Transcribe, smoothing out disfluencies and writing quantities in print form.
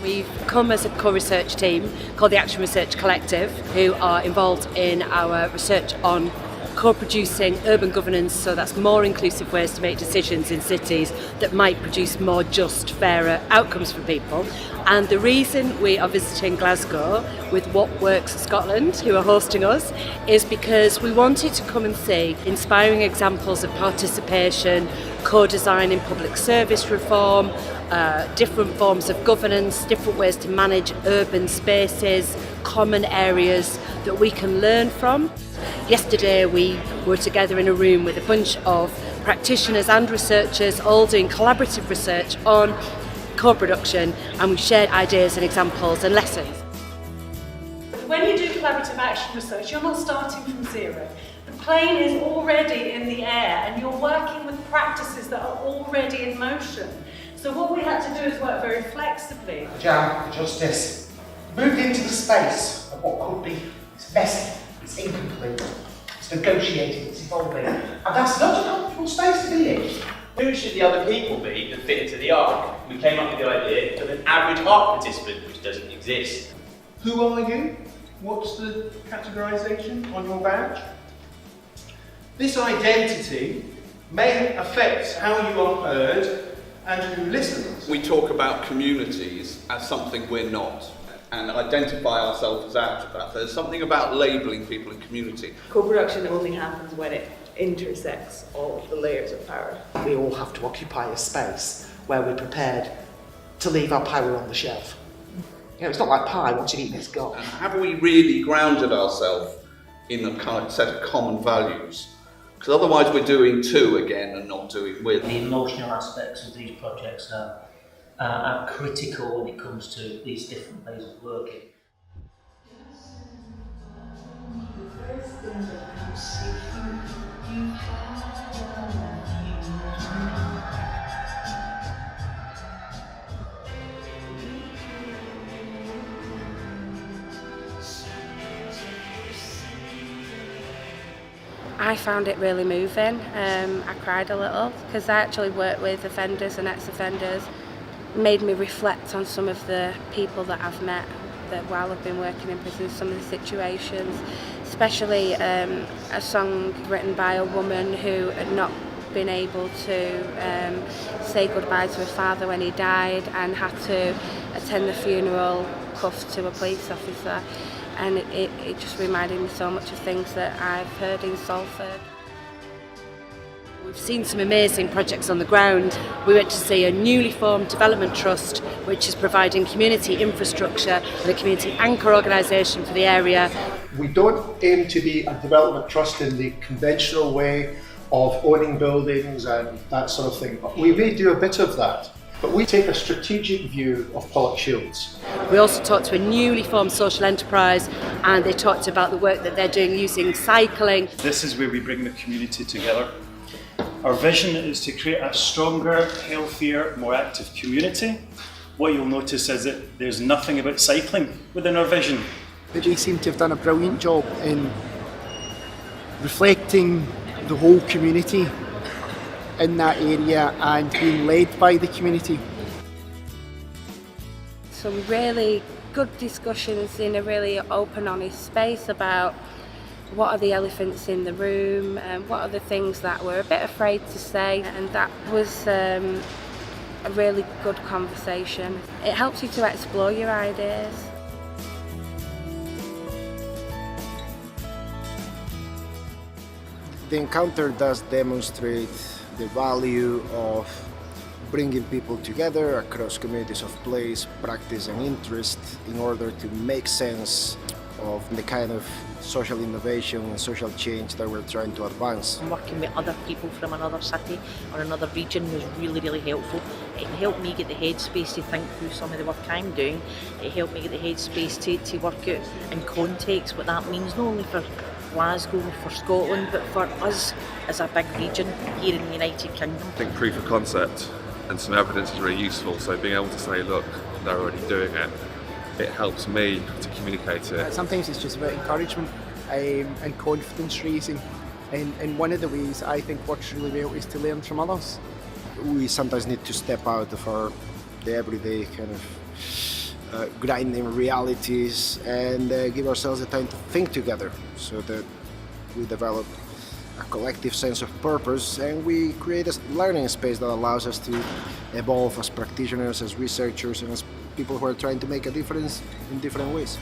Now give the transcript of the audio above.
We've come as a co-research team called the Action Research Collective, who are involved in our research on co-producing urban governance, so that's more inclusive ways to make decisions in cities that might produce more just, fairer outcomes for people. And the reason we are visiting Glasgow with What Works Scotland, who are hosting us, is because we wanted to come and see inspiring examples of participation, co-design in public service reform, different forms of governance, different ways to manage urban spaces, common areas that we can learn from. Yesterday we were together in a room with a bunch of practitioners and researchers all doing collaborative research on co-production, and we shared ideas and examples and lessons. When you do collaborative action research, you're not starting from zero. The plane is already in the air and you're working with practices that are already in motion. So what we had to do is work very flexibly. Jam, justice, moved into the space of what could be. It's messy, it's incomplete, it's negotiating, it's evolving. And that's not a comfortable space to be in. Who should the other people be that fit into the arc? We came up with the idea of an average arc participant, which doesn't exist. Who are you? What's the categorisation on your badge? This identity may affect how you are heard and who listens. We talk about communities as something we're not and identify ourselves as out of that. There's something about labelling people in community. Co-production only happens when it intersects all of the layers of power. We all have to occupy a space where we're prepared to leave our power on the shelf. You know, it's not like pie, once you've eaten it's gone. And have we really grounded ourselves in a kind of set of common values? Because otherwise we're doing to again and not doing with. The emotional aspects of these projects are critical when it comes to these different ways of working. I found it really moving. I cried a little because I actually work with offenders and ex-offenders. It made me reflect on some of the people that I've met that while I've been working in prison, some of the situations, especially a song written by a woman who had not been able to say goodbye to her father when he died and had to attend the funeral cuffed to a police officer. And it just reminded me so much of things that I've heard in Salford. We've seen some amazing projects on the ground. We went to see a newly formed development trust which is providing community infrastructure and a community anchor organisation for the area. We don't aim to be a development trust in the conventional way of owning buildings and that sort of thing. We may do a bit of that, but we take a strategic view of Pollock Shields. We also talked to a newly formed social enterprise and they talked about the work that they're doing using cycling. This is where we bring the community together. Our vision is to create a stronger, healthier, more active community. What you'll notice is that there's nothing about cycling within our vision. They seem to have done a brilliant job in reflecting the whole community in that area and being led by the community. Some really good discussions in a really open, honest space about what are the elephants in the room and what are the things that we're a bit afraid to say, and that was a really good conversation. It helps you to explore your ideas. The encounter does demonstrate the value of bringing people together across communities of place, practice and interest in order to make sense of the kind of social innovation and social change that we're trying to advance. Working with other people from another city or another region was really, really helpful. It helped me get the headspace to think through some of the work I'm doing. It helped me get the headspace to work out in context what that means, not only for Glasgow, for Scotland, but for us as a big region here in the United Kingdom. I think proof of concept and some evidence is really useful, so being able to say, look, they're already doing it, it helps me to communicate it. Sometimes it's just about encouragement and confidence raising, and one of the ways I think works really well is to learn from others. We sometimes need to step out of the everyday kind of grinding realities, and give ourselves the time to think together, so that we develop a collective sense of purpose, and we create a learning space that allows us to evolve as practitioners, as researchers, and as people who are trying to make a difference in different ways.